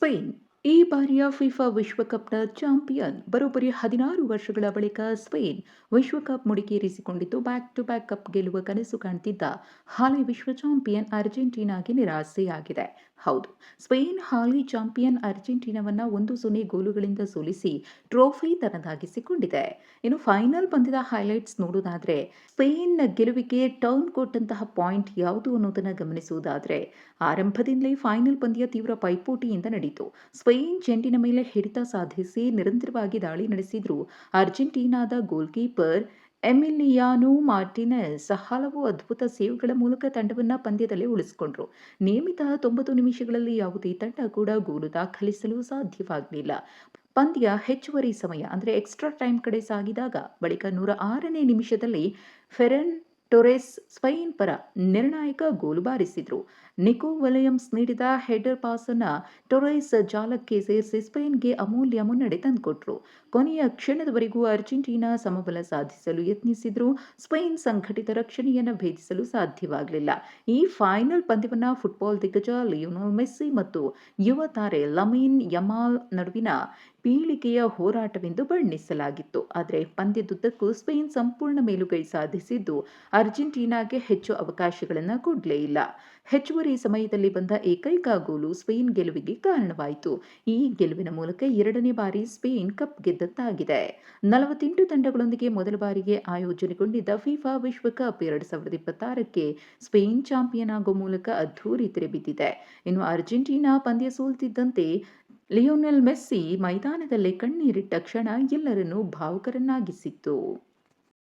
Spain ಈ ಬಾರಿಯ FIFA ವಿಶ್ವಕಪ್ನ champion. ಬರೋಬ್ಬರಿ 16 ವರ್ಷಗಳ ಬಳಿಕ ಸ್ಪೇನ್ ವಿಶ್ವಕಪ್ ಮುಡಿಗೇರಿಸಿಕೊಂಡಿದ್ದು, ಬ್ಯಾಕ್ ಟು ಬ್ಯಾಕ್ ಕಪ್ ಗೆಲ್ಲುವ ಕನಸು ಕಾಣ್ತಿದ್ದ ಹಾಲಿ ವಿಶ್ವ ಚಾಂಪಿಯನ್ ಅರ್ಜೆಂಟೀನಾಗೆ ನಿರಾಸೆಯಾಗಿದೆ. ಹೌದು, ಸ್ಪೇನ್ ಹಾಲಿ ಚಾಂಪಿಯನ್ ಅರ್ಜೆಂಟೀನಾವನ್ನ 1-0 ಗೋಲುಗಳಿಂದ ಸೋಲಿಸಿ ಟ್ರೋಫಿ ತನ್ನದಾಗಿಸಿಕೊಂಡಿದೆ. ಇನ್ನು ಫೈನಲ್ ಪಂದ್ಯದ ಹೈಲೈಟ್ಸ್ ನೋಡೋದಾದ್ರೆ, ಸ್ಪೇನ್ ಗೆಲುವಿಗೆ ಟರ್ನ್ ಕೊಟ್ಟಂತಹ ಪಾಯಿಂಟ್ ಯಾವುದು ಅನ್ನೋದನ್ನ ಗಮನಿಸುವುದಾದ್ರೆ, ಆರಂಭದಿಂದಲೇ ಫೈನಲ್ ಪಂದ್ಯ ತೀವ್ರ ಪೈಪೋಟಿಯಿಂದ ನಡೆಯಿತು. ಸ್ಪೇನ್ ಚೆಂಡಿನ ಮೇಲೆ ಹಿಡಿತ ಸಾಧಿಸಿ ನಿರಂತರವಾಗಿ ದಾಳಿ ನಡೆಸಿದ್ರು. ಅರ್ಜೆಂಟೀನಾದ ಗೋಲ್ಕೀಪರ್ ಎಮಿಲಿಯಾನೋ ಮಾರ್ಟಿನೆಸ್ ಹಲವು ಅದ್ಭುತ ಸೇವ್ಗಳ ಮೂಲಕ ತಂಡವನ್ನ ಪಂದ್ಯದಲ್ಲಿ ಉಳಿಸಿಕೊಂಡ್ರು. ನಿಯಮಿತ 90 ನಿಮಿಷಗಳಲ್ಲಿ ಯಾವುದೇ ತಂಡ ಕೂಡ ಗೋಲು ದಾಖಲಿಸಲು ಸಾಧ್ಯವಾಗಲಿಲ್ಲ. ಪಂದ್ಯ ಹೆಚ್ಚುವರಿ ಸಮಯ ಅಂದರೆ ಎಕ್ಸ್ಟ್ರಾ ಟೈಮ್ ಕಡೆ ಸಾಗಿದಾಗ ಬಳಿಕ 106ನೇ ನಿಮಿಷದಲ್ಲಿ ಫೆರನ್ ಟೊರೆಸ್ ಸ್ಪೇನ್ ಪರ ನಿರ್ಣಾಯಕ ಗೋಲು ಬಾರಿಸಿದ್ರು. ನಿಕೋ ವಿಲಿಯಮ್ಸ್ ನೀಡಿದ ಹೆಡರ್ ಪಾಸ್ ಅನ್ನ ಟೊರೆಸ್ ಜಾಲಕ್ಕೆ ಸೇರಿಸಿ ಸ್ಪೇನ್ಗೆ ಅಮೂಲ್ಯ ಮುನ್ನಡೆ ತಂದುಕೊಟ್ರು. ಕೊನೆಯ ಕ್ಷಣದವರೆಗೂ ಅರ್ಜೆಂಟೀನಾ ಸಮಬಲ ಸಾಧಿಸಲು ಯತ್ನಿಸಿದ್ರು. ಸ್ಪೇನ್ ಸಂಘಟಿತ ರಕ್ಷಣೆಯನ್ನು ಭೇದಿಸಲು ಸಾಧ್ಯವಾಗಲಿಲ್ಲ. ಈ ಫೈನಲ್ ಪಂದ್ಯವನ್ನ ಫುಟ್ಬಾಲ್ ದಿಗ್ಗಜ ಲಿಯೋನೆಲ್ ಮೆಸ್ಸಿ ಮತ್ತು ಯುವ ತಾರೆ ಲಮೀನ್ ಯಮಾಲ್ ನಡುವಿನ ಪೀಳಿಗೆಯ ಹೋರಾಟವೆಂದು ಬಣ್ಣಿಸಲಾಗಿತ್ತು. ಆದರೆ ಪಂದ್ಯದುದ್ದಕ್ಕೂ ಸ್ಪೇನ್ ಸಂಪೂರ್ಣ ಮೇಲುಗೈ ಸಾಧಿಸಿದ್ದು ಅರ್ಜೆಂಟೀನಾಗೆ ಹೆಚ್ಚು ಅವಕಾಶಗಳನ್ನು ಕೊಡಲೇ ಇಲ್ಲ. ಹೆಚ್ಚುವರಿ ಸಮಯದಲ್ಲಿ ಬಂದ ಏಕೈಕ ಗೋಲು ಸ್ಪೇನ್ ಗೆಲುವಿಗೆ ಕಾರಣವಾಯಿತು. ಈ ಗೆಲುವಿನ ಮೂಲಕ 2ನೇ ಬಾರಿ ಸ್ಪೇನ್ ಕಪ್ ಗೆದ್ದಂತಾಗಿದೆ. 48 ತಂಡಗಳೊಂದಿಗೆ ಮೊದಲ ಬಾರಿಗೆ ಆಯೋಜನೆಗೊಂಡಿದ್ದ ಫಿಫಾ ವಿಶ್ವಕಪ್ 2026ಕ್ಕೆ ಸ್ಪೇನ್ ಚಾಂಪಿಯನ್ ಆಗುವ ಮೂಲಕ ಅದ್ಧೂರಿ ತೆರೆ ಬಿದ್ದಿದೆ. ಇನ್ನು ಅರ್ಜೆಂಟೀನಾ ಪಂದ್ಯ ಸೋಲ್ತಿದ್ದಂತೆ ಲಿಯೋನೆಲ್ ಮೆಸ್ಸಿ ಮೈದಾನದಲ್ಲೇ ಕಣ್ಣೀರಿಟ್ಟ ಕ್ಷಣ ಎಲ್ಲರನ್ನೂ ಭಾವುಕರನ್ನಾಗಿಸಿತ್ತು.